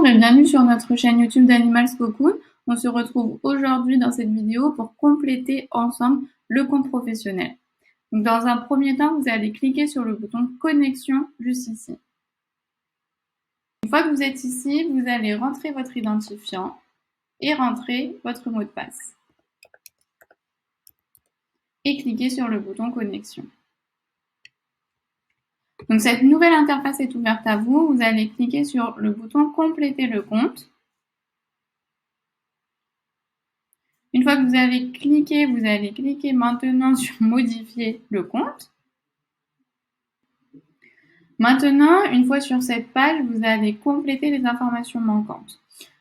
Bonjour et bienvenue sur notre chaîne YouTube d'Animal Cocoon. On se retrouve aujourd'hui dans cette vidéo pour compléter ensemble le compte professionnel. Donc dans un premier temps, vous allez cliquer sur le bouton Connexion juste ici. Une fois que vous êtes ici, vous allez rentrer votre identifiant et rentrer votre mot de passe. Et cliquer sur le bouton Connexion. Donc cette nouvelle interface est ouverte à vous. Vous allez cliquer sur le bouton Compléter le compte. Une fois que vous avez cliqué, vous allez cliquer maintenant sur Modifier le compte. Maintenant, une fois sur cette page, vous allez compléter les informations manquantes.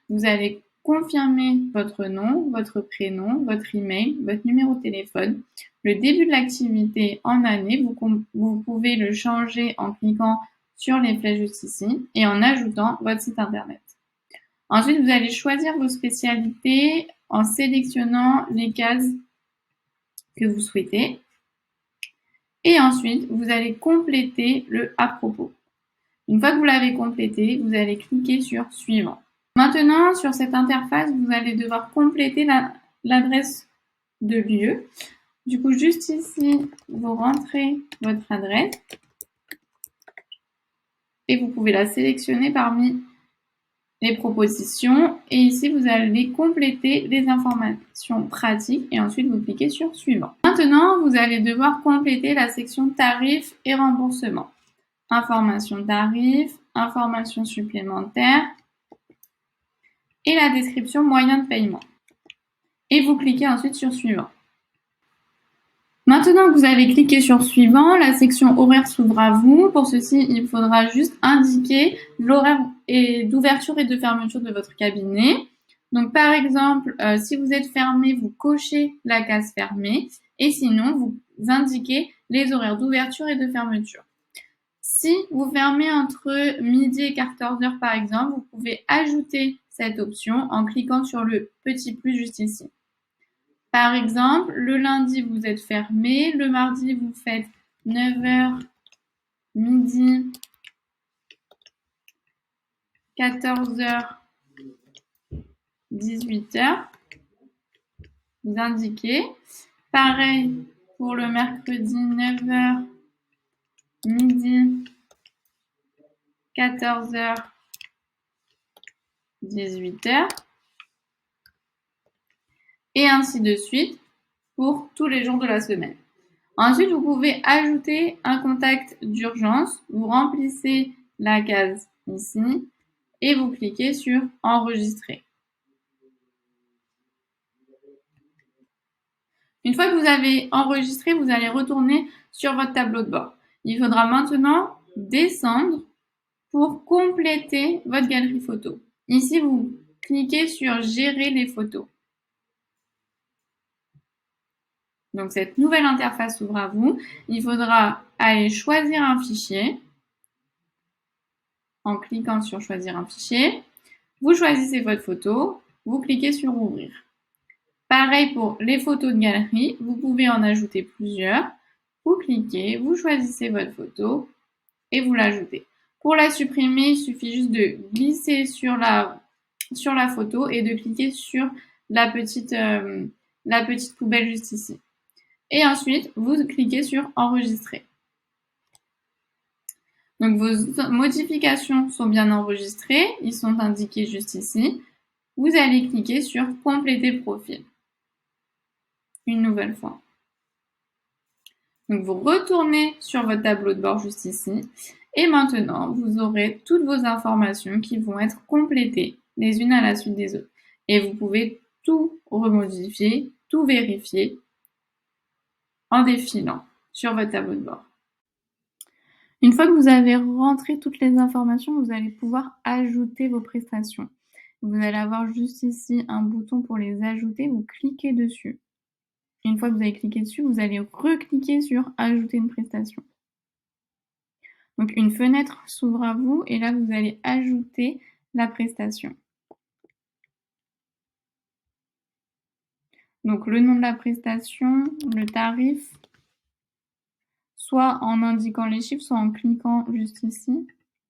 Vous allez confirmer votre nom, votre prénom, votre email, votre numéro de téléphone. Le début de l'activité en année, vous pouvez le changer en cliquant sur les flèches juste ici et en ajoutant votre site internet. Ensuite, vous allez choisir vos spécialités en sélectionnant les cases que vous souhaitez. Et ensuite, vous allez compléter le à propos. Une fois que vous l'avez complété, vous allez cliquer sur Suivant. Maintenant, sur cette interface, vous allez devoir compléter l'adresse de lieu. Du coup, juste ici, vous rentrez votre adresse et vous pouvez la sélectionner parmi les propositions. Et ici, vous allez compléter les informations pratiques et ensuite vous cliquez sur Suivant. Maintenant, vous allez devoir compléter la section Tarifs et remboursement. Information tarifs, informations supplémentaires et la description moyen de paiement. Et vous cliquez ensuite sur Suivant. Maintenant que vous avez cliqué sur Suivant, la section Horaire s'ouvre à vous. Pour ceci, il faudra juste indiquer l'horaire d'ouverture et de fermeture de votre cabinet. Donc par exemple, si vous êtes fermé, vous cochez la case fermée et sinon, vous indiquez les horaires d'ouverture et de fermeture. Si vous fermez entre midi et 14h par exemple, vous pouvez ajouter cette option en cliquant sur le petit plus juste ici. Par exemple, le lundi, vous êtes fermé, le mardi, vous faites 9h, midi, 14h, 18h. Vous indiquez. Pareil pour le mercredi, 9h, midi, 14h, 18h. Et ainsi de suite pour tous les jours de la semaine. Ensuite, vous pouvez ajouter un contact d'urgence. Vous remplissez la case ici et vous cliquez sur Enregistrer. Une fois que vous avez enregistré, vous allez retourner sur votre tableau de bord. Il faudra maintenant descendre pour compléter votre galerie photo. Ici, vous cliquez sur Gérer les photos. Donc, cette nouvelle interface s'ouvre à vous. Il faudra aller choisir un fichier en cliquant sur Choisir un fichier. Vous choisissez votre photo, vous cliquez sur Ouvrir. Pareil pour les photos de galerie, vous pouvez en ajouter plusieurs. Vous cliquez, vous choisissez votre photo et vous l'ajoutez. Pour la supprimer, il suffit juste de glisser sur la photo et de cliquer sur la petite poubelle juste ici. Et ensuite, vous cliquez sur Enregistrer. Donc, vos modifications sont bien enregistrées. Ils sont indiqués juste ici. Vous allez cliquer sur Compléter profil. Une nouvelle fois. Donc, vous retournez sur votre tableau de bord juste ici. Et maintenant, vous aurez toutes vos informations qui vont être complétées les unes à la suite des autres. Et vous pouvez tout remodifier, tout vérifier en défilant sur votre tableau de bord. Une fois que vous avez rentré toutes les informations, vous allez pouvoir ajouter vos prestations. Vous allez avoir juste ici un bouton pour les ajouter, vous cliquez dessus. Une fois que vous avez cliqué dessus, vous allez recliquer sur Ajouter une prestation. Donc une fenêtre s'ouvre à vous et là vous allez ajouter la prestation. Donc le nom de la prestation, le tarif, soit en indiquant les chiffres, soit en cliquant juste ici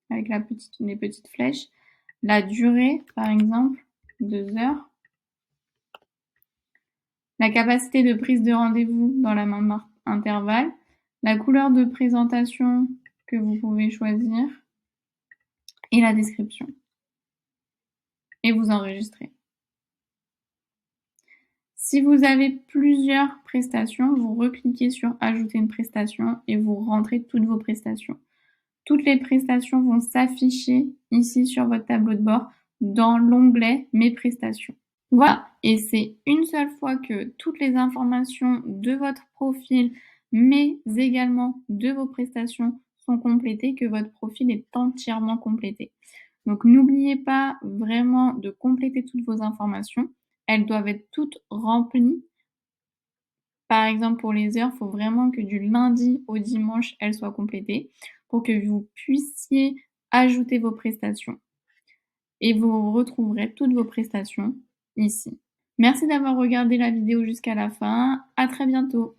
avec les petites flèches. la durée, par exemple, 2 heures, la capacité de prise de rendez-vous dans la même intervalle, la couleur de présentation que vous pouvez choisir et la description. Et vous enregistrez. Si vous avez plusieurs prestations, vous recliquez sur ajouter une prestation et vous rentrez toutes vos prestations. Toutes les prestations vont s'afficher ici sur votre tableau de bord dans l'onglet mes prestations. Voilà, et c'est une seule fois que toutes les informations de votre profil, mais également de vos prestations sont complétées que votre profil est entièrement complété. Donc n'oubliez pas vraiment de compléter toutes vos informations. Elles doivent être toutes remplies. Par exemple, pour les heures, il faut vraiment que du lundi au dimanche, elles soient complétées pour que vous puissiez ajouter vos prestations. Et vous retrouverez toutes vos prestations ici. Merci d'avoir regardé la vidéo jusqu'à la fin. À très bientôt.